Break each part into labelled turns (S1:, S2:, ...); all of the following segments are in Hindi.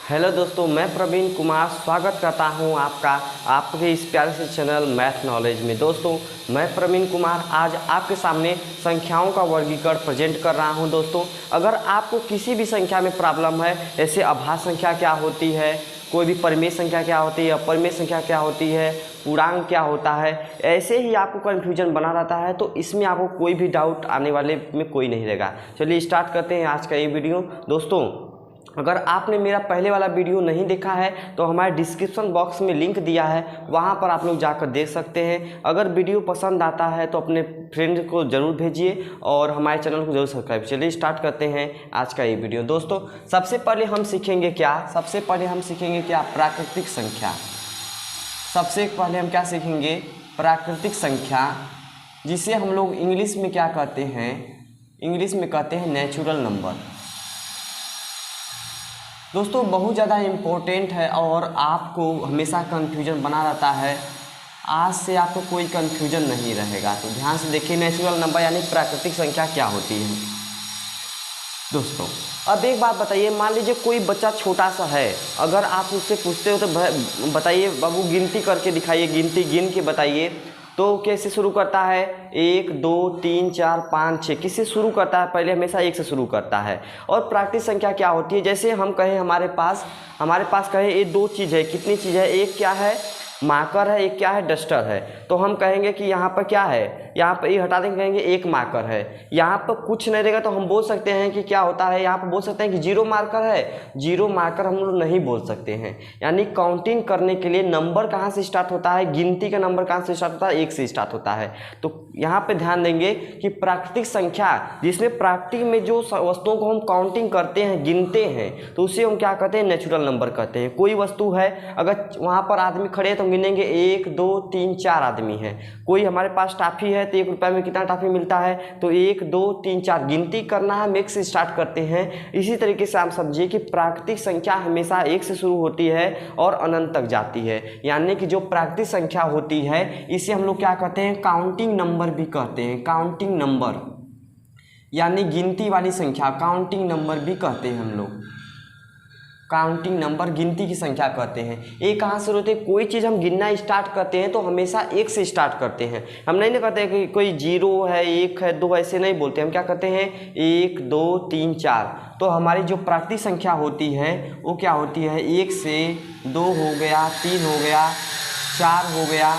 S1: हेलो दोस्तों, मैं प्रवीण कुमार स्वागत करता हूं आपका आपके इस प्यारे से चैनल मैथ नॉलेज में। दोस्तों, मैं प्रवीण कुमार आज आपके सामने संख्याओं का वर्गीकरण प्रेजेंट कर रहा हूं। दोस्तों, अगर आपको किसी भी संख्या में प्रॉब्लम है, जैसे अभाज्य संख्या क्या होती है, कोई भी परिमेय संख्या क्या होती है, अपरिमेय संख्या क्या होती है, पूर्णांक क्या होता है, ऐसे ही आपको कन्फ्यूजन बना रहता है, तो इसमें आपको कोई भी डाउट आने वाले में कोई नहीं रहेगा। चलिए स्टार्ट करते हैं आज का ये वीडियो। दोस्तों, अगर आपने मेरा पहले वाला वीडियो नहीं देखा है तो हमारे डिस्क्रिप्शन बॉक्स में लिंक दिया है, वहां पर आप लोग जाकर देख सकते हैं। अगर वीडियो पसंद आता है तो अपने फ्रेंड को ज़रूर भेजिए और हमारे चैनल को जरूर सब्सक्राइब। चलिए स्टार्ट करते हैं आज का ये वीडियो। दोस्तों, सबसे पहले हम सीखेंगे क्या, प्राकृतिक संख्या। सबसे पहले हम क्या सीखेंगे? प्राकृतिक संख्या, जिसे हम लोग इंग्लिश में क्या कहते हैं? इंग्लिश में कहते हैं नेचुरल नंबर। दोस्तों, बहुत ज़्यादा इम्पोर्टेंट है और आपको हमेशा कन्फ्यूजन बना रहता है। आज से आपको कोई कन्फ्यूजन नहीं रहेगा, तो ध्यान से देखिए। नेचुरल नंबर यानी प्राकृतिक संख्या क्या होती है। दोस्तों, अब एक बात बताइए, मान लीजिए कोई बच्चा छोटा सा है, अगर आप उससे पूछते हो तो बताइए बाबू गिनती करके दिखाइए, गिन के बताइए, तो कैसे शुरू करता है? 1 2 3 4 5 6 किससे शुरू करता है? पहले हमेशा 1 से शुरू करता है। और प्राकृतिक संख्या क्या होती है? जैसे हम कहें हमारे पास कहें ये दो चीज़ है। कितनी चीज़ है? एक क्या है? मार्कर है, एक क्या है? डस्टर है। तो हम कहेंगे कि यहाँ पर क्या है? यहाँ पर ये हटा देंगे, कहेंगे एक मार्कर है। यहाँ पर कुछ नहीं रहेगा तो हम बोल सकते हैं कि क्या होता है? यहाँ पर बोल सकते हैं कि 0 मार्कर है। 0 मार्कर हम लोग नहीं बोल सकते हैं। यानी काउंटिंग करने के लिए नंबर कहाँ से स्टार्ट होता है? गिनती का नंबर कहाँ से स्टार्ट होता है? 1 से स्टार्ट होता है। तो यहाँ पे ध्यान देंगे कि प्राकृतिक संख्या, जिसमें प्राकृतिक में जो वस्तुओं को हम काउंटिंग करते हैं, गिनते हैं, तो उसे हम क्या कहते हैं? नेचुरल नंबर कहते हैं। कोई वस्तु है, अगर वहाँ पर आदमी खड़े हैं तो गिनेंगे 1 2 3 4 आदमी हैं। कोई हमारे पास टॉफी है तो 1 रुपये में कितना टॉफी मिलता है? तो 1 2 3 4 गिनती करना है, हम 1 से स्टार्ट करते हैं। इसी तरीके से आप समझिए कि प्राकृतिक संख्या हमेशा 1 से शुरू होती है और अनंत तक जाती है। यानी कि जो प्राकृतिक संख्या होती है इसे हम लोग क्या कहते हैं? काउंटिंग नंबर भी कहते हैं। काउंटिंग नंबर यानी गिनती वाली संख्या, काउंटिंग नंबर भी कहते हैं हम लोग। काउंटिंग नंबर गिनती की संख्या कहते हैं। ये कहाँ से होते हैं? कोई चीज़ हम गिनना स्टार्ट करते हैं तो हमेशा 1 से स्टार्ट करते हैं। हम नहीं कहते हैं कि कोई 0 है, 1 है, 2, ऐसे नहीं बोलते। हम क्या कहते हैं? 1 2 3 4। तो हमारी जो प्राकृतिक संख्या होती है वो क्या होती है? 1 से 2 हो गया, 3 हो गया, 4 हो गया,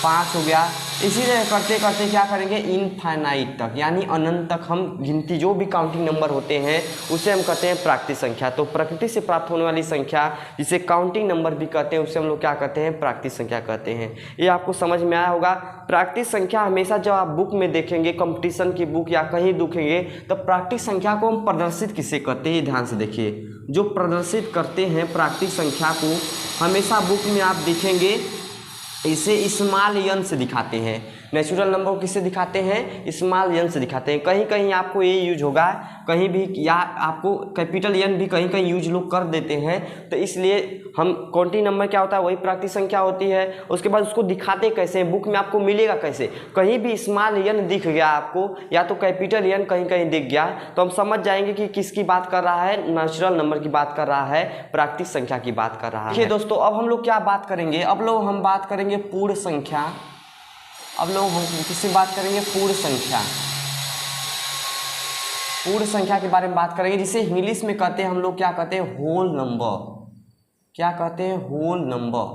S1: 5 हो गया। इसी तरह करते करते क्या करेंगे? इनफाइनाइट तक, यानी अनंत तक हम गिनती, जो भी काउंटिंग नंबर होते हैं उसे हम कहते हैं प्राकृतिक संख्या। तो प्रकृति से प्राप्त होने वाली संख्या, जिसे काउंटिंग नंबर भी कहते हैं, उसे हम लोग क्या कहते हैं? प्राकृतिक संख्या कहते हैं। ये आपको समझ में आया होगा। प्राकृतिक संख्या हमेशा जब आप बुक में देखेंगे, कंपटीशन की बुक या कहीं देखेंगे, तो प्राकृतिक संख्या को हम प्रदर्शित किसे कहते हैं? ध्यान से देखिए, जो प्रदर्शित करते हैं प्राकृतिक संख्या को, हमेशा बुक में आप देखेंगे इसे स्मॉल n से दिखाते हैं। नेचुरल नंबर को किससे दिखाते हैं? स्मॉल n से दिखाते हैं। कहीं कहीं आपको ये यूज होगा, कहीं भी, या आपको कैपिटल N भी कहीं कहीं यूज लोग कर देते हैं। तो इसलिए हम काउंटिंग नंबर क्या होता है? वही प्राकृतिक संख्या होती है। उसके बाद उसको दिखाते कैसे हैं? बुक में आपको मिलेगा कैसे? कहीं भी स्मॉल n दिख गया आपको, या तो कैपिटल N कहीं कहीं दिख गया, तो हम समझ जाएंगे कि किसकी बात कर रहा है? नेचुरल नंबर की बात कर रहा है, प्राकृतिक संख्या की बात कर रहा है। देखिए दोस्तों, अब हम लोग क्या बात करेंगे? अब लोग हम बात करेंगे पूर्ण संख्या। अब लोग हम किससे बात करेंगे? पूर्ण संख्या। पूर्ण संख्या के बारे में बात करेंगे, जिसे इंग्लिश में कहते हैं हम लोग, क्या कहते हैं? Whole number. क्या कहते हैं? Whole number.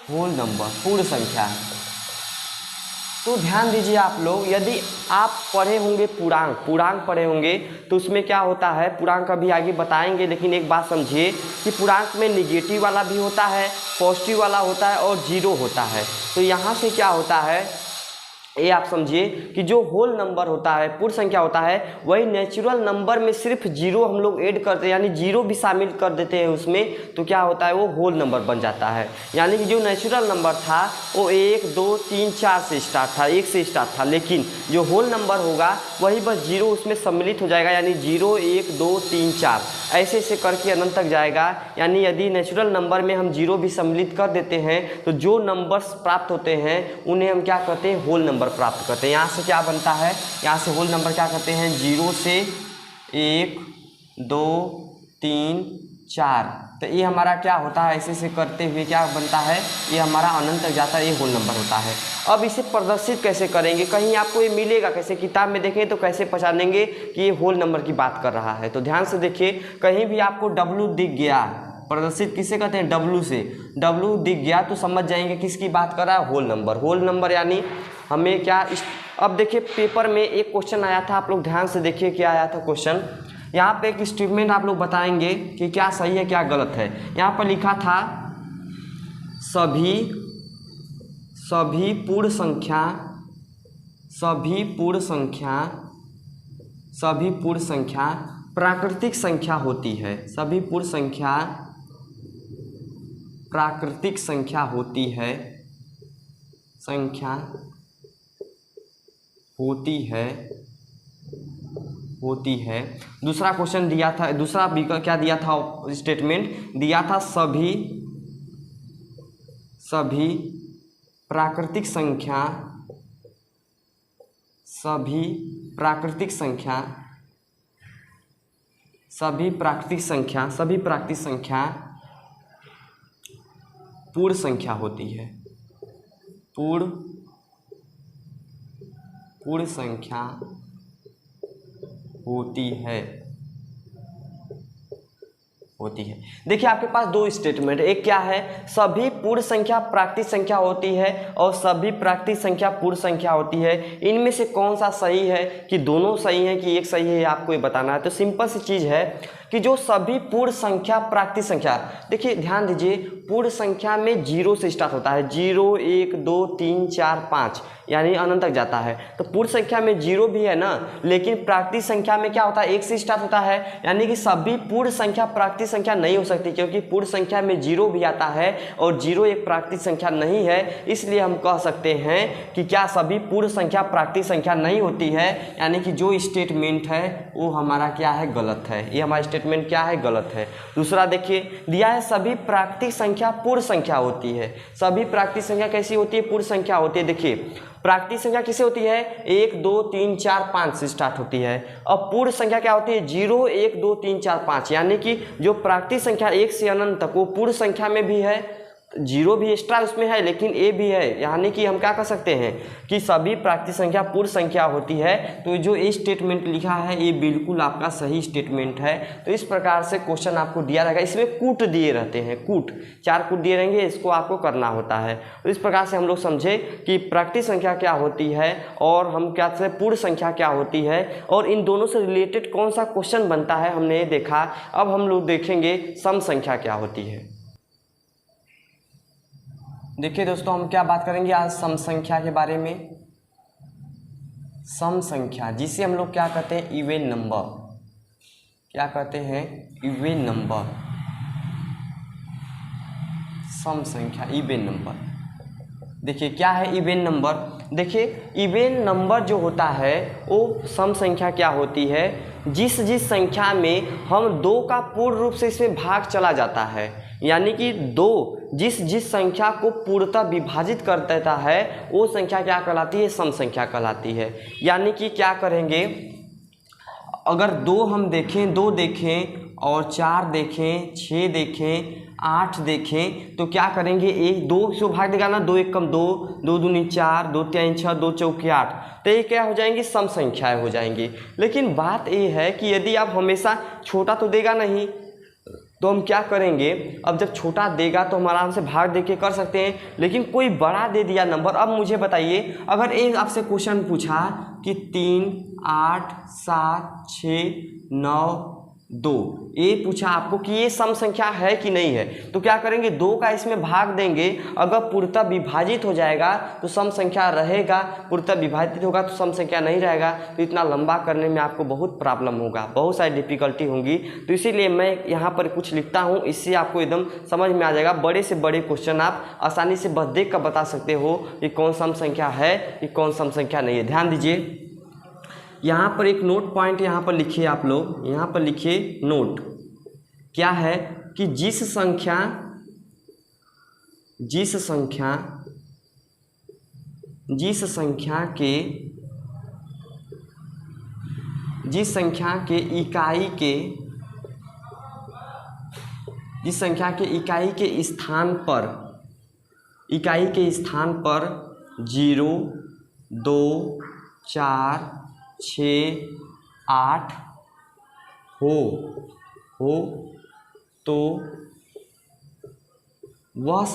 S1: होल नंबर, पूर्ण संख्या। तो ध्यान दीजिए आप लोग, यदि आप पढ़े होंगे पूर्णांक पढ़े होंगे, तो उसमें क्या होता है? पूर्णांक अभी आगे बताएंगे, लेकिन एक बात समझिए कि पूर्णांक में निगेटिव वाला भी होता है, पॉजिटिव वाला होता है और 0 होता है। तो यहाँ से क्या होता है, ये आप समझिए कि जो होल नंबर होता है, पूर्ण संख्या होता है, वही नेचुरल नंबर में सिर्फ 0 हम लोग ऐड करते हैं, यानी 0 भी शामिल कर देते हैं उसमें, तो क्या होता है? वो होल नंबर बन जाता है। यानी कि जो नेचुरल नंबर था वो 1 2 3 4 से स्टार्ट था, 1 से स्टार्ट था, लेकिन जो होल नंबर होगा वही बस 0 उसमें सम्मिलित हो जाएगा, यानी 0 1 2 3 4 ऐसे ऐसे करके अनंत तक जाएगा। यानी यदि नेचुरल नंबर में हम 0 भी सम्मिलित कर देते हैं तो जो नंबर्स प्राप्त होते हैं उन्हें हम क्या कहते हैं? होल नंबर प्राप्त करते हैं। यहाँ से क्या बनता है? यहाँ से होल नंबर क्या कहते हैं? 0 से 1 2 3 4। तो ये हमारा क्या होता है, ऐसे ऐसे करते हुए क्या बनता है, ये हमारा अनंत तक जाता है, ये होल नंबर होता है। अब इसे प्रदर्शित कैसे करेंगे, कहीं आपको ये मिलेगा कैसे, किताब में देखें तो कैसे पहचानेंगे कि ये होल नंबर की बात कर रहा है। तो ध्यान से देखिए, कहीं भी आपको W दिख गया, प्रदर्शित किसे कहते हैं, W से, W दिख गया तो समझ जाएंगे किसकी बात कर रहा है, होल नंबर। होल नंबर यानी हमें क्या, अब देखिए पेपर में एक क्वेश्चन आया था, आप लोग ध्यान से देखिए क्या आया था क्वेश्चन। यहाँ पे एक स्टेटमेंट आप लोग बताएंगे कि क्या सही है क्या गलत है। यहाँ पर लिखा था सभी पूर्ण संख्या प्राकृतिक संख्या होती है। सभी पूर्ण संख्या प्राकृतिक संख्या होती है। दूसरा क्वेश्चन दिया था, दूसरा विकल्प क्या दिया था, स्टेटमेंट दिया था सभी प्राकृतिक संख्या पूर्ण संख्या होती है। पूर्ण संख्या होती है। देखिए आपके पास दो स्टेटमेंट, एक क्या है, सभी पूर्ण संख्या प्राकृतिक संख्या होती है और सभी प्राकृतिक संख्या पूर्ण संख्या होती है। इनमें से कौन सा सही है, कि दोनों सही है कि एक सही है, आपको ये बताना है। तो सिंपल सी चीज़ है कि जो सभी पूर्ण संख्या प्राकृतिक संख्या, देखिए ध्यान दीजिए, पूर्ण संख्या में 0 से स्टार्ट होता है, 0 1 2 3 4 5 यानी अनंत तक जाता है। तो पूर्ण संख्या में 0 भी है ना, लेकिन प्राकृतिक संख्या में क्या होता है, 1 से स्टार्ट होता है। यानी कि सभी पूर्ण संख्या प्राकृतिक संख्या नहीं हो सकती, क्योंकि पूर्ण संख्या में 0 भी आता है और 0 एक प्राकृतिक संख्या नहीं है। इसलिए हम कह सकते हैं कि क्या सभी पूर्ण संख्या प्राकृतिक संख्या नहीं होती है, यानी कि जो स्टेटमेंट है वो हमारा क्या है, गलत है। ये हमारा स्टेटमेंट क्या है, गलत है। दूसरा देखिए दिया है सभी प्राकृतिक संख्या पूर्ण संख्या होती है। सभी प्राकृतिक संख्या कैसी होती है, पूर्ण संख्या होती है। देखिए प्राकृतिक संख्या किसे होती है, 1 2 3 4 5 से स्टार्ट होती है। और पूर्ण संख्या क्या होती है, 0 1 2 3 4 5। यानी कि जो प्राकृतिक संख्या 1 से अनंत तक वो पूर्ण संख्या में भी है, 0 भी एक्स्ट्रा उसमें है लेकिन ए भी है। यानी कि हम क्या कर सकते हैं कि सभी प्राकृतिक संख्या पूर्ण संख्या होती है। तो जो ये स्टेटमेंट लिखा है ये बिल्कुल आपका सही स्टेटमेंट है। तो इस प्रकार से क्वेश्चन आपको दिया रहेगा, इसमें कूट दिए रहते हैं, कूट 4 कूट दिए रहेंगे, इसको आपको करना होता है। तो इस प्रकार से हम लोग समझे कि प्राकृतिक संख्या क्या होती है और हम क्या से पूर्ण संख्या क्या होती है, और इन दोनों से रिलेटेड कौन सा क्वेश्चन बनता है हमने ये देखा। अब हम लोग देखेंगे सम संख्या क्या होती है। देखिए दोस्तों, हम क्या बात करेंगे आज सम संख्या के बारे में। सम संख्या जिसे हम लोग क्या कहते हैं, इवन नंबर। क्या कहते हैं, इवन नंबर। सम संख्या इवन नंबर। देखिए क्या है इवन नंबर, देखिए इवन नंबर जो होता है वो सम संख्या क्या होती है, जिस संख्या में हम 2 का पूर्ण रूप से इसमें भाग चला जाता है। यानी कि 2 जिस संख्या को पूर्णतः विभाजित कर देता है वो संख्या क्या कहलाती है, सम संख्या कहलाती है। यानी कि क्या करेंगे, अगर 2 हम देखें, 2 देखें और 4 देखें, 6 देखें, 8 देखें, तो क्या करेंगे, 2 से भाग देगा ना, 2 1 कम 2, 2 दूनी 4, 2 3 6, 2 चौके 8। तो ये क्या हो जाएंगी, सम संख्याएं हो जाएंगी। लेकिन बात ये है कि यदि आप हमेशा छोटा तो देगा नहीं, तो हम क्या करेंगे, अब जब छोटा देगा तो हम आराम से भाग दे के कर सकते हैं। लेकिन कोई बड़ा दे दिया नंबर, अब मुझे बताइए, अगर एक आपसे क्वेश्चन पूछा कि 3 8 7 6 9 2, ये पूछा आपको कि ये सम संख्या है कि नहीं है, तो क्या करेंगे, 2 का इसमें भाग देंगे। अगर पूर्णतः विभाजित हो जाएगा तो सम संख्या रहेगा, पूर्णतः विभाजित होगा तो सम संख्या नहीं रहेगा। तो इतना लंबा करने में आपको बहुत प्रॉब्लम होगा, बहुत सारी डिफिकल्टी होंगी। तो इसीलिए मैं यहाँ पर कुछ लिखता हूँ, इससे आपको एकदम समझ में आ जाएगा। बड़े से बड़े क्वेश्चन आप आसानी से बस देख कर बता सकते हो कि कौन सम संख्या है कि कौन सम संख्या नहीं है। ध्यान दीजिए, यहाँ पर एक नोट पॉइंट यहाँ पर लिखिए आप लोग, यहाँ पर लिखिए नोट। क्या है कि जिस संख्या के जिस संख्या के इकाई के स्थान पर 0, 2, 4, 6, 8 हो तो वह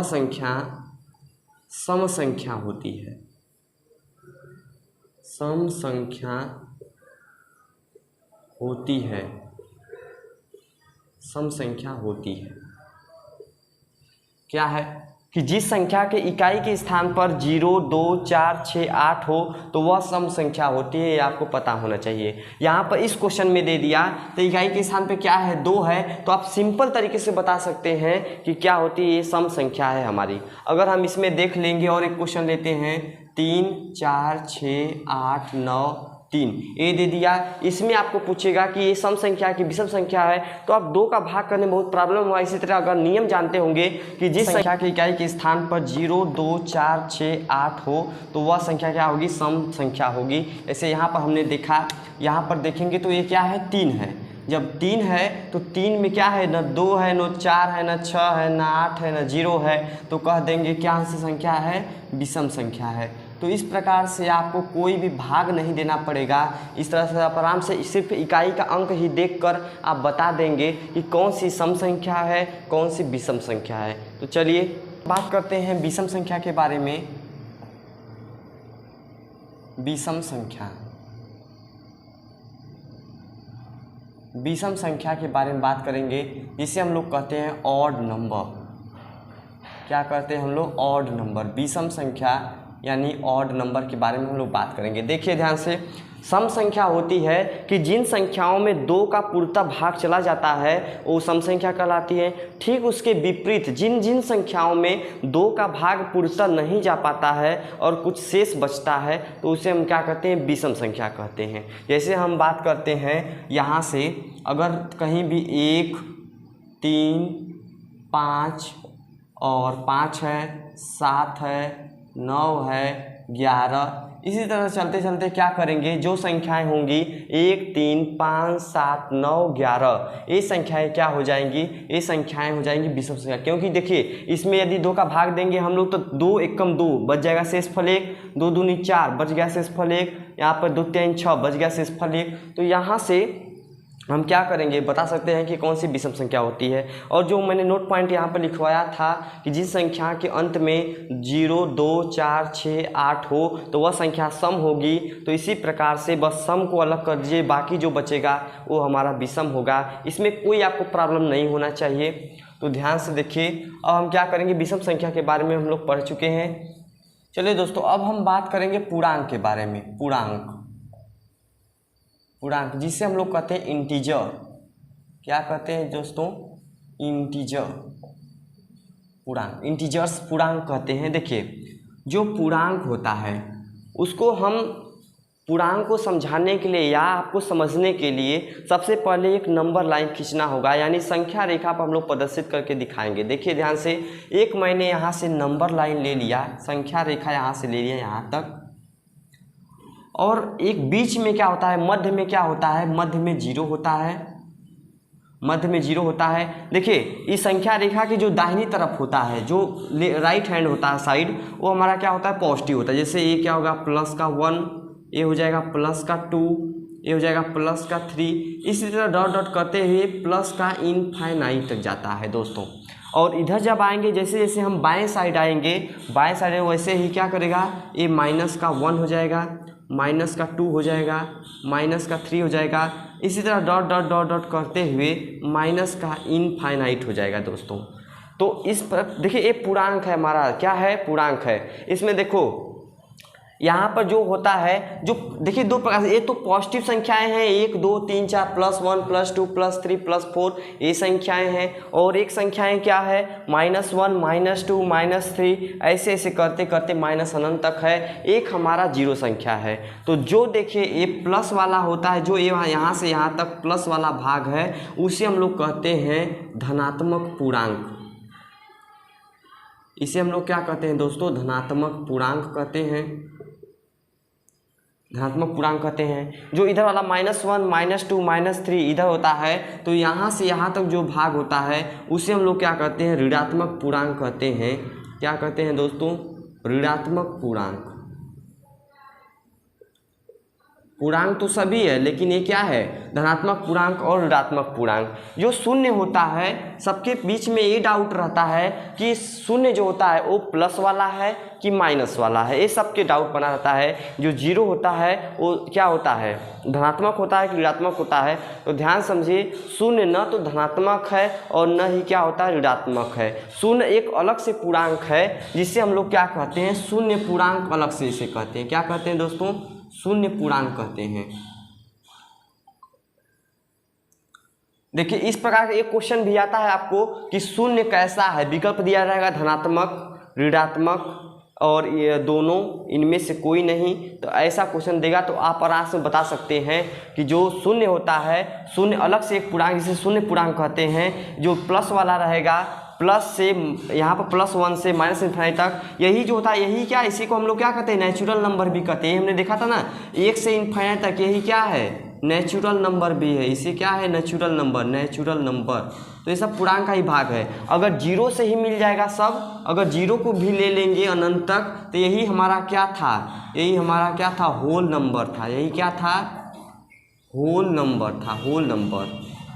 S1: संख्या सम संख्या होती है। सम संख्या होती है। क्या है कि जिस संख्या के इकाई के स्थान पर 0, 2, 4, 6, 8 हो तो वह सम संख्या होती है। ये आपको पता होना चाहिए। यहाँ पर इस क्वेश्चन में दे दिया तो इकाई के स्थान पे क्या है, 2 है, तो आप सिंपल तरीके से बता सकते हैं कि क्या होती है, ये सम संख्या है हमारी। अगर हम इसमें देख लेंगे और एक क्वेश्चन लेते हैं 3, 4, 6, 8, 9, 3, ये दे दिया। इसमें आपको पूछेगा कि ये सम संख्या की विषम संख्या है, तो आप 2 का भाग करने में बहुत प्रॉब्लम हुआ। इसी तरह अगर नियम जानते होंगे कि जिस संख्या की इकाई के स्थान पर 0, 2, 4, 6, 8 हो तो वह संख्या क्या होगी, सम संख्या होगी। ऐसे यहाँ पर हमने देखा, यहाँ पर देखेंगे तो ये क्या है, 3 है। जब 3 है तो 3 में क्या है, न 2 है, न 4 है, न 6 है, न 8 है, न 0 है, तो कह देंगे क्या संख्या है, विषम संख्या है। तो इस प्रकार से आपको कोई भी भाग नहीं देना पड़ेगा। इस तरह से आप आराम से सिर्फ इकाई का अंक ही देखकर आप बता देंगे कि कौन सी सम संख्या है, कौन सी विषम संख्या है। तो चलिए बात करते हैं विषम संख्या के बारे में। विषम संख्या के बारे में बात करेंगे, जिसे हम लोग कहते हैं ऑड नंबर। क्या कहते हैं हम लोग, ऑड नंबर। विषम संख्या यानी ऑड नंबर के बारे में हम लोग बात करेंगे। देखिए ध्यान से, सम संख्या होती है कि जिन संख्याओं में 2 का पूर्णतः भाग चला जाता है वो सम संख्या कहलाती है। ठीक उसके विपरीत जिन संख्याओं में 2 का भाग पूर्णतः नहीं जा पाता है और कुछ शेष बचता है तो उसे हम क्या कहते हैं, विषम संख्या कहते हैं। जैसे हम बात करते हैं यहाँ से, अगर कहीं भी 1, 3, 5 और 5 है, 7 है, 9 है, 11, इसी तरह चलते चलते क्या करेंगे, जो संख्याएं होंगी 1, 3, 5, 7, 9, 11, ये संख्याएं क्या हो जाएंगी, ये संख्याएं हो जाएंगी विषम संख्या। क्योंकि देखिए इसमें यदि 2 का भाग देंगे हम लोग तो 2 एकम 2 बच जाएगा, शेषफल 1, 2 दूनी 4 बच गया, शेषफल 1, यहाँ पर 2 3 6 बच गया, शेषफल 1। तो यहाँ से हम क्या करेंगे, बता सकते हैं कि कौन सी विषम संख्या होती है। और जो मैंने नोट पॉइंट यहाँ पर लिखवाया था कि जिस संख्या के अंत में 0, 2, 4, 6, 8 हो तो वह संख्या सम होगी। तो इसी प्रकार से बस सम को अलग कर दीजिए, बाकी जो बचेगा वो हमारा विषम होगा। इसमें कोई आपको प्रॉब्लम नहीं होना चाहिए। तो ध्यान से देखिए, अब हम क्या करेंगे, विषम संख्या के बारे में हम लोग पढ़ चुके हैं। चलिए दोस्तों, अब हम बात करेंगे पूर्णांक के बारे में। पूर्णांक जिसे हम लोग कहते हैं इंटीजर। क्या कहते हैं दोस्तों, इंटीजर। पूर्णांक, इंटीजर्स पूर्णांक कहते हैं। देखिए जो पूर्णांक होता है उसको हम पूर्णांक को समझाने के लिए या आपको समझने के लिए सबसे पहले एक नंबर लाइन खींचना होगा, यानी संख्या रेखा पर हम लोग प्रदर्शित करके दिखाएंगे। देखिए ध्यान से, एक मैंने यहाँ से नंबर लाइन ले लिया, संख्या रेखा यहाँ से ले लिया यहाँ तक, और एक बीच में क्या होता है, मध्य में क्या होता है, मध्य में 0 होता है, मध्य में 0 होता है। देखिए इस संख्या रेखा की जो दाहिनी तरफ होता है, जो राइट हैंड होता है साइड, वो हमारा क्या होता है, पॉजिटिव होता है। जैसे ये क्या होगा, प्लस का 1, ये हो जाएगा प्लस का 2, ये हो जाएगा प्लस का 3, इसी तरह डॉट डॉट करते हुए प्लस का इनफाइनाइट तक जाता है दोस्तों। और इधर जब आएंगे, जैसे जैसे हम बाएं साइड आएंगे, बाएं साइड वैसे ही क्या करेगा, ये माइनस का 1 हो जाएगा, माइनस का 2 हो जाएगा, माइनस का 3 हो जाएगा, इसी तरह डॉट डॉट डॉट डॉट करते हुए माइनस का इनफाइनाइट हो जाएगा दोस्तों। तो इस पर देखिए, ये पूर्णांक है हमारा, क्या है, पूर्णांक है। इसमें देखो यहाँ पर जो होता है, जो देखिए 2 प्रकार से, ये तो पॉजिटिव संख्याएं हैं, 1, 2, 3, 4, +1, +2, +3, +4, ये संख्याएं हैं। और एक संख्याएं क्या है, -1, -2, -3, ऐसे ऐसे करते करते माइनस अनंत तक है। एक हमारा 0 संख्या है। तो जो देखिए ये प्लस वाला होता है, जो ये यहाँ से यहाँ तक प्लस वाला भाग है, उसे हम लोग कहते हैं धनात्मक पूर्णांक। इसे हम लोग क्या कहते हैं दोस्तों, धनात्मक पूर्णांक कहते हैं। धनात्मक पूर्णांक कहते हैं। जो इधर वाला -1 -2 -3 इधर होता है, तो यहाँ से यहाँ तक जो भाग होता है उसे हम लोग क्या कहते हैं, ऋणात्मक पूर्णांक कहते हैं। क्या कहते हैं दोस्तों, ऋणात्मक पूर्णांक। पूर्णांक तो सभी है, लेकिन ये क्या है, धनात्मक पूर्णांक और ऋणात्मक पूर्णांक। जो शून्य होता है, सबके बीच में ये डाउट रहता है कि शून्य जो होता है वो प्लस वाला है कि माइनस वाला है, ये सबके डाउट बना रहता है। जो जीरो होता है वो क्या होता है, धनात्मक होता है कि ऋणात्मक होता है। तो ध्यान समझिए, शून्य न तो धनात्मक है और न ही क्या होता है, ऋणात्मक है। शून्य एक अलग से पूर्णांक है जिसे हम लोग क्या कहते हैं, शून्य पूर्णांक अलग से इसे कहते हैं। क्या कहते हैं दोस्तों, शून्य पूर्णांक कहते हैं। देखिए इस प्रकार का एक क्वेश्चन भी आता है आपको कि शून्य कैसा है, विकल्प दिया रहेगा धनात्मक, ऋणात्मक और ये दोनों, इनमें से कोई नहीं। तो ऐसा क्वेश्चन देगा तो आप आराम से बता सकते हैं कि जो शून्य होता है, शून्य अलग से एक पूर्णांक जिसे शून्य पूर्णांक कहते हैं, जो प्लस वाला रहेगा, प्लस से यहाँ पर +1 से -∞ तक, यही जो होता है, यही क्या, इसी को हम लोग क्या कहते हैं, नेचुरल नंबर भी कहते हैं। हमने देखा था ना, 1 से ∞ तक, यही क्या है, नेचुरल नंबर भी है। इसे क्या है, नेचुरल नंबर, नेचुरल नंबर। तो ये सब पूर्णांक का ही भाग है। अगर जीरो से ही मिल जाएगा सब, अगर जीरो को भी ले लेंगे अनंत तक, तो यही हमारा क्या था, यही हमारा क्या था, होल नंबर था। यही क्या था, होल नंबर था, होल नंबर,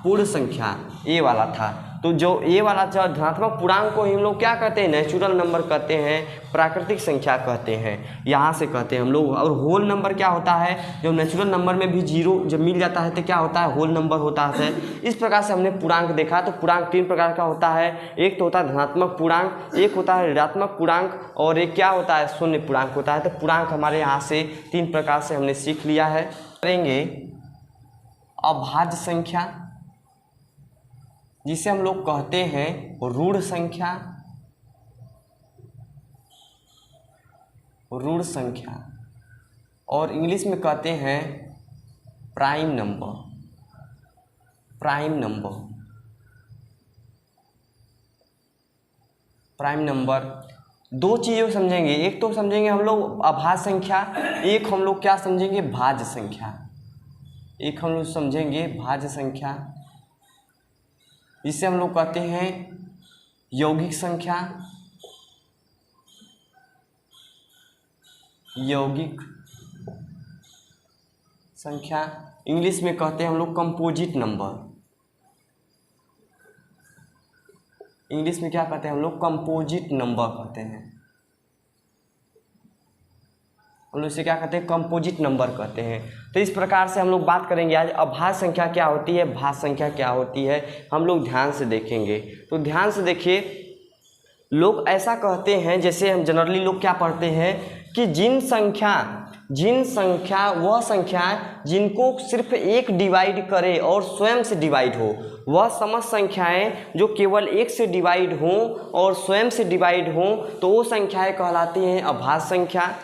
S1: पूर्ण संख्या, ए वाला था। तो जो ए वाला धनात्मक पूर्णांक को हम लोग क्या कहते हैं, नेचुरल नंबर कहते हैं, प्राकृतिक संख्या कहते हैं, यहाँ से कहते हैं हम लोग। और होल नंबर क्या होता है, जब नेचुरल नंबर में भी जीरो जब मिल जाता है तो क्या होता है, होल नंबर होता है। इस प्रकार से हमने पूर्णांक देखा। तो पूर्णांक 3 प्रकार का होता है, एक तो होता है धनात्मक पूर्णांक, एक होता है ऋणात्मक पूर्णांक और एक क्या होता है, शून्य पूर्णांक होता है। तो पूर्णांक हमारे यहाँ से 3 प्रकार से हमने सीख लिया है। करेंगे अभाज्य संख्या, जिसे हम लोग कहते हैं ऋण संख्या, ऋण संख्या, और इंग्लिश में कहते हैं prime number, prime number, prime number. दो चीज़ों समझेंगे, एक तो समझेंगे हम लोग अभाज्य संख्या, एक हम लोग क्या समझेंगे, भाज्य संख्या। एक हम लोग समझेंगे भाज्य संख्या, जिसे हम लोग कहते हैं यौगिक संख्या, यौगिक संख्या। इंग्लिश में कहते हैं हम लोग कंपोजिट नंबर। इंग्लिश में क्या कहते हैं हम लोग, कंपोजिट नंबर कहते हैं। हम लोग इसे क्या कहते हैं, कंपोजिट नंबर कहते हैं। तो इस प्रकार से हम लोग बात करेंगे आज अभाज्य संख्या क्या होती है, भाज्य संख्या क्या होती है, हम लोग ध्यान से देखेंगे। तो ध्यान से देखिए, लोग ऐसा कहते हैं, जैसे हम जनरली लोग क्या पढ़ते हैं कि जिन संख्या वह संख्या जिनको सिर्फ एक डिवाइड करे और स्वयं से डिवाइड हो, वह समस्त संख्याएं जो केवल एक से डिवाइड हों और स्वयं से डिवाइड हों, तो वो संख्याएं कहलाती हैं अभाज्य संख्या।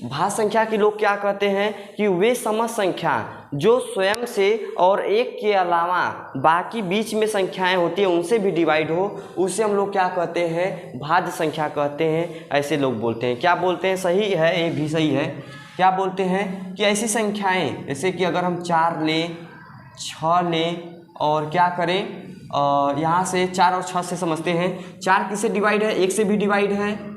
S1: भाज्य संख्या की लोग क्या कहते हैं कि वे समस्त संख्या जो स्वयं से और एक के अलावा बाकी बीच में संख्याएं होती हैं उनसे भी डिवाइड हो, उसे हम लोग क्या कहते हैं, भाज्य संख्या कहते हैं। ऐसे लोग बोलते हैं, क्या बोलते हैं, सही है, ये भी सही है। क्या बोलते हैं कि ऐसी संख्याएं, जैसे कि अगर हम 4 लें, 6 लें और क्या करें, यहाँ से 4 और 6 से समझते हैं। 4 किससे डिवाइड है, 1 से भी डिवाइड है,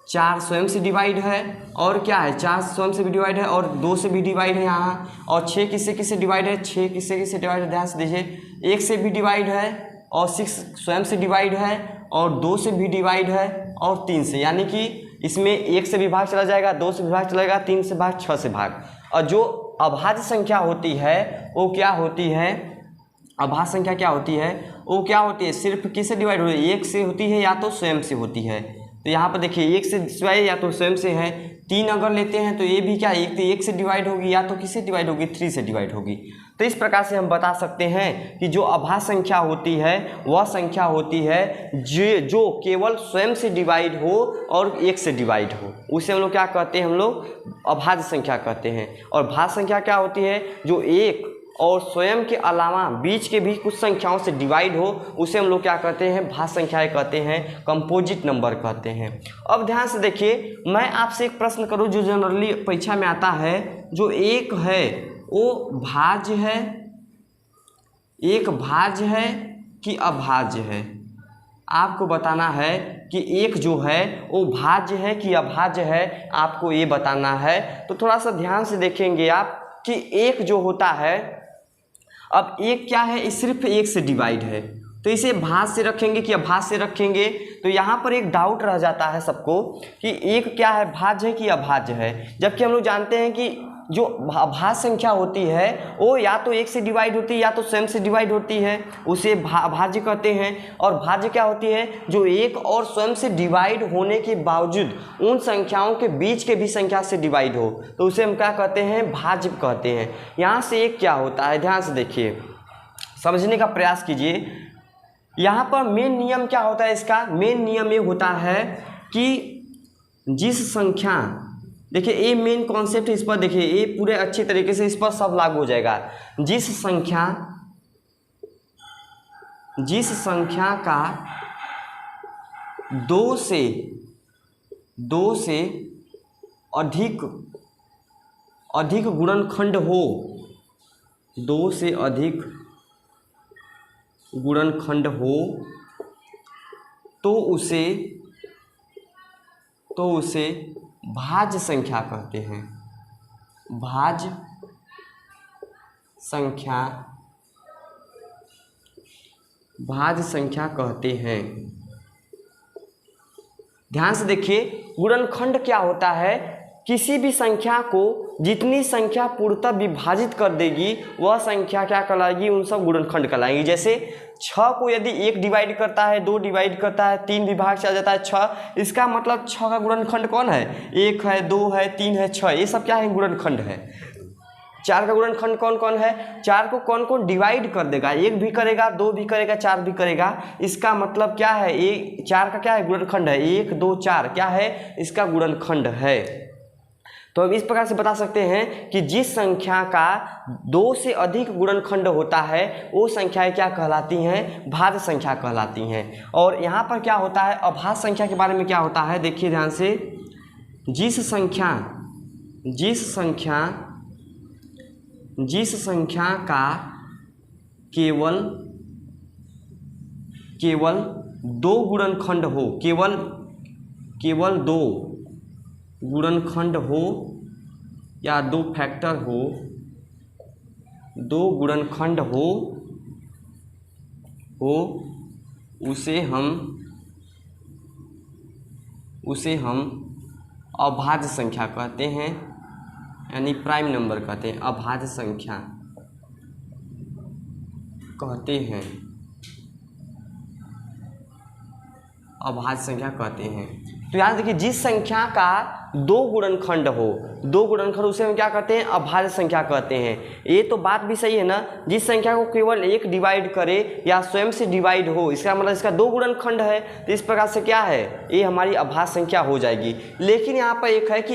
S1: 4 स्वयं से डिवाइड है, और क्या है, 4 स्वयं से भी डिवाइड है और 2 से भी डिवाइड है यहाँ। और 6 किससे किससे डिवाइड है, 6 किससे किससे डिवाइड है, ध्यान से देखिए, 1 से भी डिवाइड है और 6 स्वयं से डिवाइड है और 2 से भी डिवाइड है और 3 से, यानी कि इसमें 1 से भी भाग चला जाएगा, 2 से भी भाग चला जाएगा, 3 से भाग, 6 से भाग। और जो अभाज्य संख्या होती है वो क्या होती है, अभाज्य संख्या क्या होती है, वो क्या होती है, सिर्फ किससे डिवाइड होती है, 1 से होती है या तो स्वयं से होती है। तो यहाँ पर देखिए 1 से सिवाय या तो स्वयं से है। 3 अगर लेते हैं तो ये भी क्या, 1 से डिवाइड होगी या तो किससे डिवाइड होगी, 3 से डिवाइड होगी। तो इस प्रकार से हम बता सकते हैं कि जो अभाज्य संख्या होती है वह संख्या होती है जो केवल स्वयं से डिवाइड हो और 1 से डिवाइड हो, उसे हम लोग क्या कहते हैं, हम लोग अभाज्य संख्या कहते हैं। और भाज्य संख्या क्या होती है, जो 1 और स्वयं के अलावा बीच के भी कुछ संख्याओं से डिवाइड हो, उसे हम लोग क्या कहते हैं, भाज्य संख्याएं कहते हैं, कंपोजिट नंबर कहते हैं। अब ध्यान से देखिए, मैं आपसे एक प्रश्न करूं जो जनरली परीक्षा में आता है, जो एक है वो भाज्य है, एक भाज्य है कि अभाज्य है। आपको बताना है कि एक जो है वो भाज्य है कि अभाज्य है, आपको ये बताना है। तो थोड़ा सा ध्यान से देखेंगे आप कि एक जो होता है, अब एक क्या है, सिर्फ एक से डिवाइड है, तो इसे भाज्य से रखेंगे कि अभाज्य से रखेंगे। तो यहाँ पर एक डाउट रह जाता है सबको कि एक क्या है, भाज्य है कि अभाज्य है, जबकि हम लोग जानते हैं कि जो अभाज्य संख्या होती है वो या तो एक से डिवाइड होती है या तो स्वयं से डिवाइड होती है, उसे भाज्य कहते हैं। और भाज्य क्या होती है, जो एक और स्वयं से डिवाइड होने के बावजूद उन संख्याओं के बीच के भी संख्या से डिवाइड हो, तो उसे हम क्या कहते हैं, भाज्य कहते हैं। यहाँ से एक क्या होता है, ध्यान से देखिए, समझने का प्रयास कीजिए। यहाँ पर मेन नियम क्या होता है, इसका मेन नियम ये होता है कि जिस संख्या, देखिए ये मेन कॉन्सेप्ट इस पर देखिए, ये पूरे अच्छे तरीके से इस पर सब लागू हो जाएगा। जिस संख्या का दो से अधिक गुणनखंड हो, दो से अधिक गुणनखंड हो, तो उसे भाज्य संख्या कहते हैं। भाज्य संख्या कहते हैं। ध्यान से देखिए, गुणनखंड क्या होता है, किसी भी संख्या को जितनी संख्या पूर्णतः विभाजित कर देगी वह संख्या क्या कहलाएगी, उन सब गुणनखंड कहलाएगी। जैसे 6 को यदि 1 डिवाइड करता है, 2 डिवाइड करता है, 3 विभाग से आ जाता है 6, इसका मतलब 6 का गुणनखंड कौन है, 1 है, 2 है, 3 है, 6, ये सब क्या है, गुणनखंड है। 4 का गुणनखंड कौन कौन है, 4 को कौन कौन डिवाइड कर देगा, 1 भी करेगा, 2 भी करेगा, 4 भी करेगा, इसका मतलब क्या है, ये 4 का क्या है, गुणनखंड है। 1 2 4 क्या है, इसका गुणनखंड है। तो अब इस प्रकार से बता सकते हैं कि जिस संख्या का 2 से अधिक गुणनखंड होता है वो संख्याएं क्या कहलाती हैं, भाज्य संख्या कहलाती हैं। और यहाँ पर क्या होता है, अभाज्य संख्या के बारे में क्या होता है, देखिए ध्यान से, जिस संख्या का केवल 2 गुणनखंड हो, केवल 2 गुणनखंड हो या 2 फैक्टर हो, 2 गुणनखंड हो, उसे हम अभाज्य संख्या कहते हैं, यानी प्राइम नंबर कहते हैं, अभाज्य संख्या कहते हैं, अभाज्य संख्या कहते हैं। तो याद देखिए, जिस संख्या का 2 गुणनखंड हो, 2 गुणनखंड, उसे हम क्या कहते हैं, अभाज्य संख्या कहते हैं। ये तो बात भी सही है ना, जिस संख्या को केवल 1 डिवाइड करे या स्वयं से डिवाइड हो, इसका मतलब इसका 2 गुणनखंड है, तो इस प्रकार से क्या है, ये हमारी अभाज्य संख्या हो जाएगी। लेकिन यहाँ पर एक है कि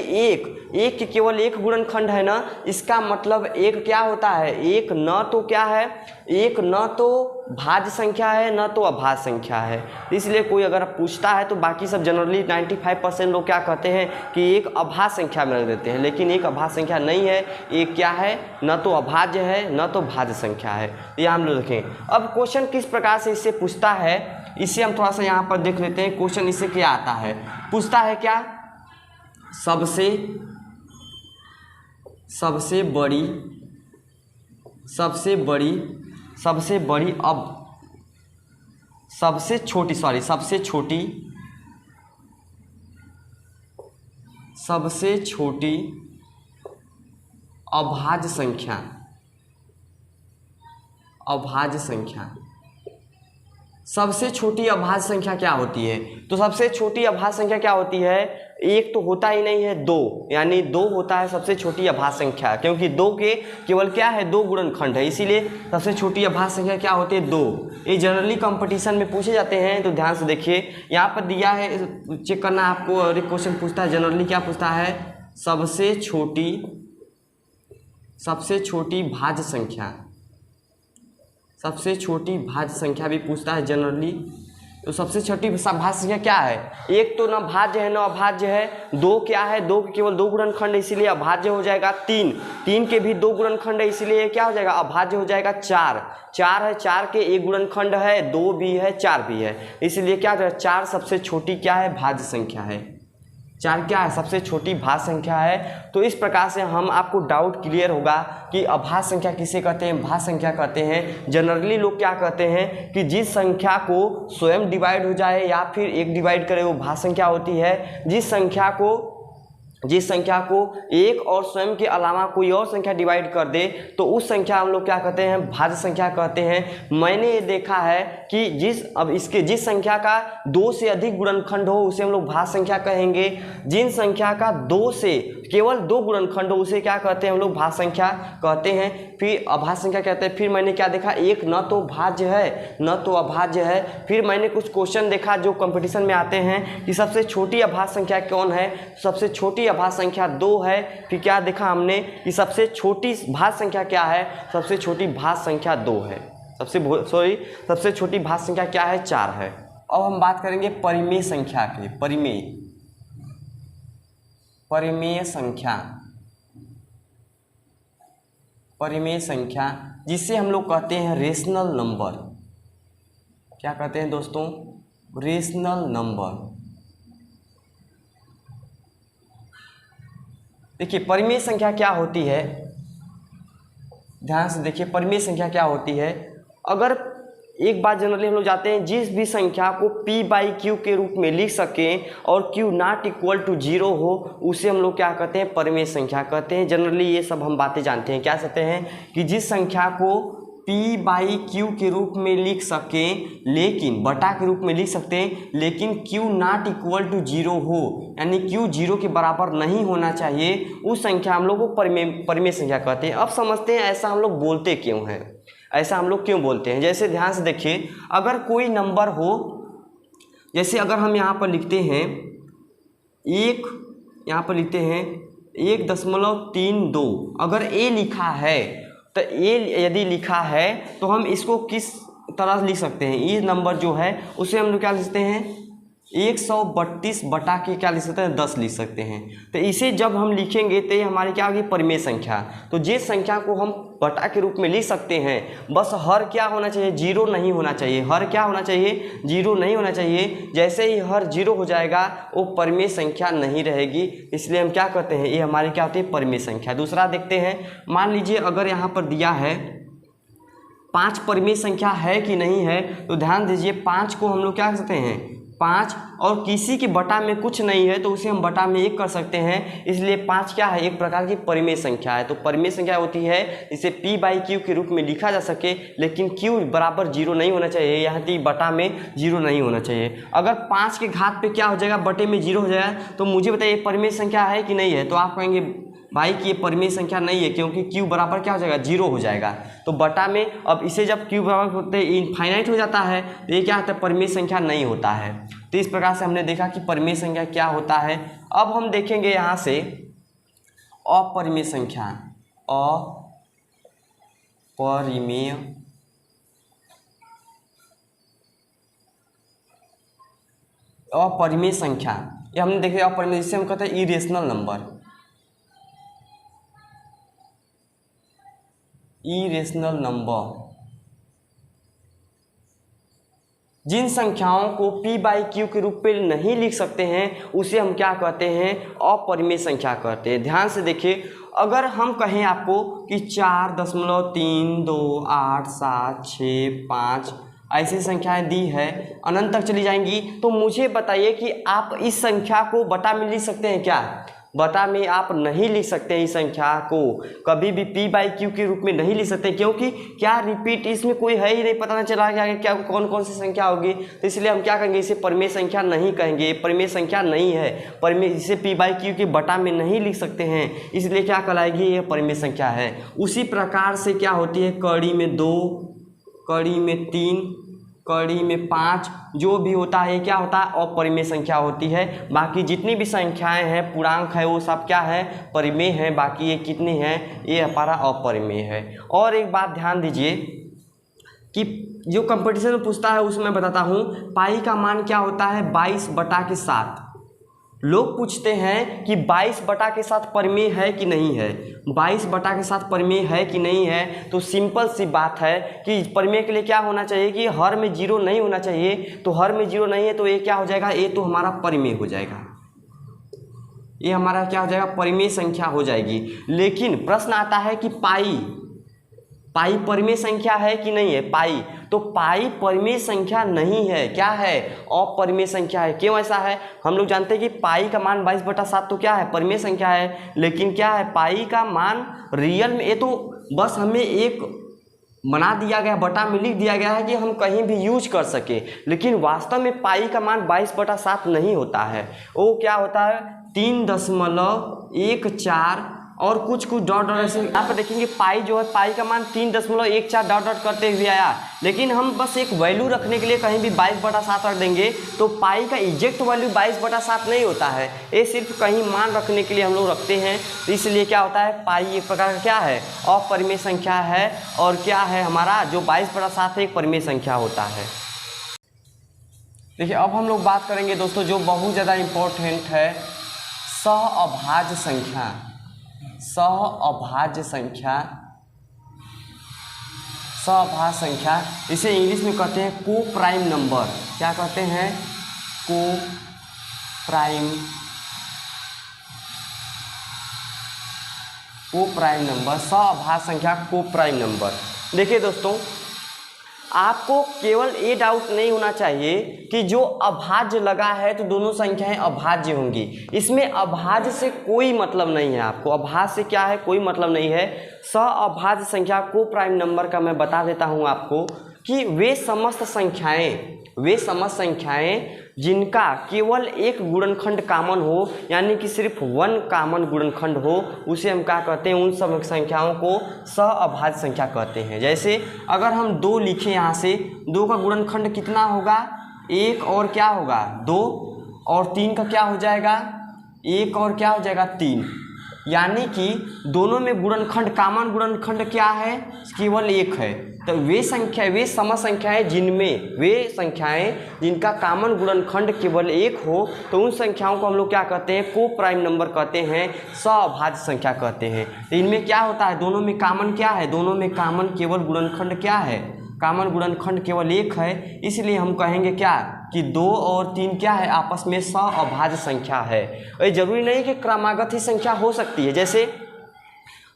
S1: एक के केवल 1 गुणनखंड है ना, इसका मतलब एक क्या होता है, एक न तो क्या है, एक न तो भाज्य संख्या है न तो अभाज्य संख्या है। इसलिए कोई अगर पूछता है तो बाकी सब जनरली 95% लोग क्या कहते हैं कि एक अभाज्य संख्या में रख देते हैं, लेकिन एक अभाज्य संख्या नहीं है, एक क्या है, न तो अभाज्य है न तो भाज्य संख्या है। ये हम लोग देखें। अब क्वेश्चन किस प्रकार से इससे पूछता है, इससे हम थोड़ा सा यहाँ पर देख लेते हैं। क्वेश्चन इससे क्या आता है, पूछता है क्या, सबसे छोटी अभाज्य संख्या, सबसे छोटी अभाज्य संख्या क्या होती है, तो सबसे छोटी अभाज्य संख्या क्या होती है, एक तो होता ही नहीं है, 2, यानी 2 होता है सबसे छोटी अभाज्य संख्या, क्योंकि 2 के केवल क्या है, 2 गुणनखंड है, इसीलिए सबसे छोटी अभाज्य संख्या क्या होती है, 2। ये जनरली कंपटीशन में पूछे जाते हैं, तो ध्यान से देखिए, यहाँ पर दिया है, चेक करना आपको। और एक क्वेश्चन पूछता है जनरली, क्या पूछता है, सबसे छोटी भाज्य संख्या, सबसे छोटी भाज्य संख्या भी पूछता है जनरली। तो सबसे छोटी भाज्य संख्या क्या है? एक तो न भाज्य है न अभाज्य है, दो क्या है, दो के केवल दो गुणनखंड है इसीलिए अभाज्य हो जाएगा, तीन के भी दो गुणनखंड है इसीलिए क्या हो जाएगा, अभाज्य हो जाएगा, चार है, चार के एक गुणनखंड है, दो भी है, चार भी है, इसलिए क्या हो जाएगा, चार सबसे छोटी क्या है, भाज्य संख्या है। चार क्या है, सबसे छोटी भाज्य संख्या है। तो इस प्रकार से हम आपको डाउट क्लियर होगा कि अभाज्य संख्या किसे कहते हैं, भाज्य संख्या कहते हैं। जनरली लोग क्या कहते हैं कि जिस संख्या को स्वयं डिवाइड हो जाए या फिर एक डिवाइड करे वो भाज्य संख्या होती है। जिस संख्या को एक और स्वयं के अलावा कोई और संख्या डिवाइड कर दे तो उस संख्या हम लोग क्या कहते हैं, भाज्य संख्या कहते हैं। मैंने ये देखा है कि जिस संख्या का दो से अधिक गुणनखंड हो उसे हम लोग भाज्य संख्या कहेंगे। जिन संख्या का दो से केवल दो गुणनखंड हो उसे क्या कहते हैं, हम लोग भाज्य संख्या कहते हैं। फिर अभाज्य संख्या कहते हैं। फिर मैंने क्या देखा, एक न तो भाज्य है न तो अभाज्य है। फिर मैंने कुछ क्वेश्चन देखा जो कंपटीशन में आते हैं कि सबसे छोटी अभाज्य संख्या कौन है, सबसे छोटी अभाज्य संख्या 2 है। फिर क्या देखा हमने कि सबसे छोटी भाज्य संख्या क्या है, सबसे छोटी भाज्य संख्या 2 है। सबसे छोटी भाज्य संख्या क्या है, 4 है। अब हम बात करेंगे परिमेय संख्या की। परिमेय संख्या जिसे हम लोग कहते हैं रेशनल नंबर। क्या कहते हैं दोस्तों, रेशनल नंबर। देखिए परिमेय संख्या क्या होती है, ध्यान से देखिए परिमेय संख्या क्या होती है। अगर एक बात जनरली हम लोग जाते हैं, जिस भी संख्या को p/q के रूप में लिख सकें और q नॉट इक्वल टू 0 हो उसे हम लोग क्या कहते हैं, परिमेय संख्या कहते हैं। जनरली ये सब हम बातें जानते हैं। क्या कहते हैं कि जिस संख्या को p/q के रूप में लिख सकें, लेकिन बटा के रूप में लिख सकते हैं, लेकिन q नॉट इक्वल टू 0 हो, यानी q 0 के बराबर नहीं होना चाहिए, उस संख्या हम लोग को परिमेय संख्या कहते हैं। अब समझते हैं ऐसा हम लोग बोलते क्यों हैं, ऐसा हम लोग क्यों बोलते हैं। जैसे ध्यान से देखिए, अगर कोई नंबर हो, जैसे अगर हम यहाँ पर लिखते हैं 1.32, अगर a लिखा है तो a यदि लिखा है तो हम इसको किस तरह लिख सकते हैं, ये नंबर जो है उसे हम लोग क्या लिख सकते हैं, 132 बटा के क्या लिख सकते हैं, 10 लिख सकते हैं। तो इसे जब हम लिखेंगे तो ये हमारी क्या होगी, परिमेय संख्या। तो जिस संख्या को हम बटा के रूप में लिख सकते हैं, बस हर क्या होना चाहिए, 0 नहीं होना चाहिए। हर क्या होना चाहिए, 0 नहीं होना चाहिए। जैसे ही हर 0 हो जाएगा वो परिमेय संख्या नहीं रहेगी, इसलिए हम क्या कहते हैं, ये हमारी क्या होती है, परिमेय संख्या। दूसरा देखते हैं, मान लीजिए अगर यहाँ पर दिया है 5 परिमेय संख्या है कि नहीं है, तो ध्यान दीजिए 5 को हम लोग क्या कर सकते हैं, 5 और किसी के बटा में कुछ नहीं है तो उसे हम बटा में 1 कर सकते हैं, इसलिए 5 क्या है, एक प्रकार की परिमेय संख्या है। तो परिमेय संख्या होती है जिसे p/q के रूप में लिखा जा सके, लेकिन q बराबर 0 नहीं होना चाहिए, यहाँ तक बटा में 0 नहीं होना चाहिए। अगर 5 के घात पे क्या हो जाएगा, बटे में 0 हो जाएगा, तो मुझे बताइए परिमेय संख्या है कि नहीं है। तो आप कहेंगे भाई कि ये परिमेय संख्या नहीं है, क्योंकि q बराबर क्या हो जाएगा, 0 हो जाएगा। तो बटा में अब इसे जब q बराबर होते इनफाइनाइट हो जाता है तो ये क्या होता है, परिमेय संख्या नहीं होता है। तो इस प्रकार से हमने देखा कि परिमेय संख्या क्या होता है। अब हम देखेंगे यहाँ से अपरिमेय संख्या। अपरिमेय संख्या ये हमने देखे अपरिमेय, जिसे हम कहते हैं इरेशनल नंबर। इरेशनल नंबर जिन संख्याओं को p/q के रूप में नहीं लिख सकते हैं उसे हम क्या कहते हैं, अपरिमेय संख्या कहते हैं। ध्यान से देखिए, अगर हम कहें आपको कि 4.3876 ऐसी संख्याएं दी है, अनंत तक चली जाएंगी, तो मुझे बताइए कि आप इस संख्या को बटा में लिख सकते हैं क्या, बटा में आप नहीं लिख सकते। इस संख्या को कभी भी p/q के रूप में नहीं लिख सकते, क्योंकि क्या रिपीट इसमें कोई है ही नहीं, पता नहीं चला कि आगे क्या कौन कौन सी संख्या होगी। तो इसलिए हम क्या कहेंगे, इसे परिमेय संख्या नहीं कहेंगे, परिमेय संख्या नहीं है। परिमेय इसे p/q के बटा में नहीं लिख सकते हैं, इसलिए क्या कहलाएगी, ये परिमेय संख्या है। उसी प्रकार से क्या होती है, कड़ी में 2, कड़ी में 3, कड़ी में 5 जो भी होता है ये क्या होता है, अपरिमेय संख्या होती है। बाकी जितनी भी संख्याएं हैं, पूर्णांक है, वो सब क्या है, परिमेय है। बाकी ये कितनी है, ये हमारा अपरिमेय है। और एक बात ध्यान दीजिए, कि जो कंपटीशन में पूछता है उसमें बताता हूँ, पाई का मान क्या होता है 22/7। लोग पूछते हैं कि 22/7 परिमेय है कि नहीं है, 22/7 परिमेय है कि नहीं है। तो सिंपल सी बात है कि परिमेय के लिए क्या होना चाहिए कि हर में 0 नहीं होना चाहिए। तो हर में 0 नहीं है तो ये क्या हो जाएगा, ये तो हमारा परिमेय हो जाएगा, ये हमारा क्या हो जाएगा, परिमेय संख्या हो जाएगी। लेकिन प्रश्न आता है कि पाई परिमेय संख्या है कि नहीं है। पाई, तो पाई परिमेय संख्या नहीं है, क्या है, अपरिमेय संख्या है। क्यों ऐसा है, हम लोग जानते हैं कि पाई का मान 22/7 तो क्या है, परिमेय संख्या है। लेकिन क्या है, पाई का मान रियल में, ये तो बस हमें एक बना दिया गया, बटा में लिख दिया गया है कि हम कहीं भी यूज कर सके। लेकिन वास्तव में पाई का मान 22/7 नहीं होता है, वो क्या होता है 3.14 और कुछ डॉट डॉट ऐसे। यहाँ पर देखेंगे पाई जो है, पाई का मान 3.14 डॉट डॉट करते हुए आया। लेकिन हम बस एक वैल्यू रखने के लिए कहीं भी 22/7 रख देंगे तो पाई का एग्जैक्ट वैल्यू 22/7 नहीं होता है, ये सिर्फ कहीं मान रखने के लिए हम लोग रखते हैं। तो इसलिए क्या होता है, पाई एक प्रकार का क्या है, अपरिमेय संख्या है। और क्या है हमारा जो 22/7 है एक परिमेय संख्या होता है। देखिए अब हम लोग बात करेंगे दोस्तों जो बहुत ज़्यादा इम्पोर्टेंट है, सहअभाज्य संख्या। सहअभाज्य संख्या, सहअभाज्य संख्या, इसे इंग्लिश में कहते हैं को प्राइम नंबर। क्या कहते हैं, को प्राइम नंबर, सहअभाज्य संख्या को प्राइम नंबर। देखिए दोस्तों, आपको केवल ये डाउट नहीं होना चाहिए कि जो अभाज्य लगा है तो दोनों संख्याएं अभाज्य होंगी। इसमें अभाज्य से कोई मतलब नहीं है, आपको अभाज्य से क्या है कोई मतलब नहीं है। सहअभाज्य संख्या को प्राइम नंबर का मैं बता देता हूं आपको कि वे समस्त संख्याएं जिनका केवल एक गुणनखंड कॉमन हो, यानी कि सिर्फ 1 कॉमन गुणनखंड हो, उसे हम क्या कहते हैं, उन सब संख्याओं को सहअभाज्य संख्या कहते हैं। जैसे अगर हम 2 लिखें, यहाँ से 2 का गुणनखंड कितना होगा, 1 और क्या होगा 2, और 3 का क्या हो जाएगा 1 और क्या हो जाएगा 3। यानी कि दोनों में गुणनखंड, कॉमन गुणनखंड क्या है, केवल 1 है। तो वे सम संख्याएं जिनका कॉमन गुणनखंड केवल 1 हो, तो उन संख्याओं को हम लोग क्या कहते हैं, को प्राइम नंबर कहते हैं, सहअभाज्य संख्या कहते हैं। तो इनमें क्या होता है, दोनों में कॉमन क्या है, दोनों में कॉमन केवल गुणनखंड क्या है, कॉमन गुणनखंड केवल 1 है। इसलिए हम कहेंगे क्या कि 2 और 3 क्या है, आपस में सहअभाज्य संख्या है। ये जरूरी नहीं कि क्रमागत ही संख्या हो सकती है। जैसे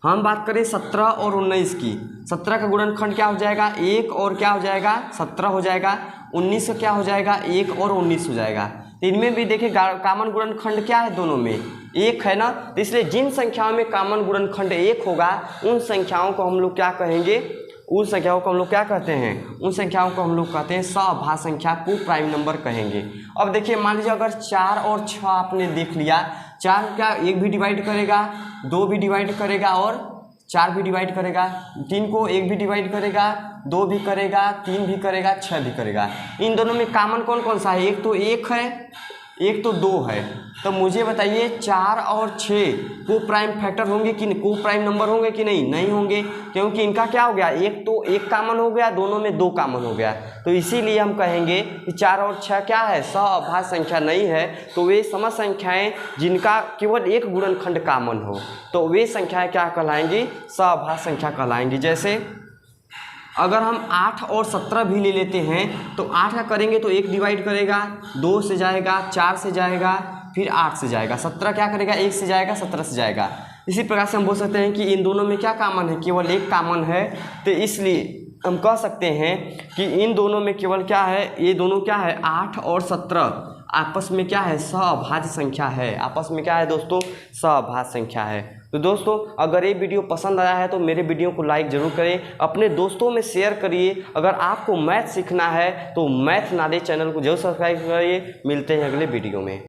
S1: हम बात करें 17 और 19 की, 17 का गुणनखंड क्या हो जाएगा 1 और क्या हो जाएगा 17 हो जाएगा, 19 का क्या हो जाएगा 1 और 19 हो जाएगा। तो इनमें भी देखिए कॉमन गुणनखंड क्या है, दोनों में 1 है ना। तो इसलिए जिन संख्याओं में कॉमन गुणनखंड 1 होगा उन संख्याओं को हम लोग क्या कहेंगे, उन संख्याओं को हम लोग क्या कहते हैं, उन संख्याओं को हम लोग कहते हैं सहअभाज्य संख्या को प्राइम नंबर कहेंगे। अब देखिए मान लीजिए अगर 4 और 6 आपने देख लिया, 4 क्या 1 भी डिवाइड करेगा, 2 भी डिवाइड करेगा और 4 भी डिवाइड करेगा, 3 को 1 भी डिवाइड करेगा, 2 भी करेगा, 3 भी करेगा, 6 भी करेगा। इन दोनों में कॉमन कौन कौन सा है, एक तो 1 है, एक तो 2 है। तो मुझे बताइए 4 और 6 को प्राइम फैक्टर होंगे कि को प्राइम नंबर होंगे कि नहीं, नहीं होंगे, क्योंकि इनका क्या हो गया, एक तो 1 कॉमन हो गया, दोनों में 2 कॉमन हो गया। तो इसीलिए हम कहेंगे कि 4 और 6 क्या है, सहअभाज्य संख्या नहीं है। तो वे सम संख्याएं जिनका केवल एक गुणनखंड कॉमन हो, तो वे संख्याएं क्या कहलाएंगी, सहअभाज्य संख्या कहलाएंगी। जैसे अगर हम 8 और 17 भी ले लेते हैं तो 8 का करेंगे तो 1 डिवाइड करेगा, 2 से जाएगा, 4 से जाएगा, फिर 8 से जाएगा, 17 क्या करेगा 1 से जाएगा, 17 से जाएगा। इसी प्रकार से हम बोल सकते हैं कि इन दोनों में क्या कॉमन है, केवल 1 कॉमन है। तो इसलिए हम कह सकते हैं कि इन दोनों में केवल क्या है, ये दोनों क्या है 8 और 17 आपस में क्या है, सहअभाज्य संख्या है। आपस में क्या है दोस्तों, सहअभाज्य संख्या है। तो दोस्तों अगर ये वीडियो पसंद आया है तो मेरे वीडियो को लाइक ज़रूर करें, अपने दोस्तों में शेयर करिए। अगर आपको मैथ सीखना है तो मैथ नॉलेज चैनल को जरूर सब्सक्राइब करिए। मिलते हैं अगले वीडियो में।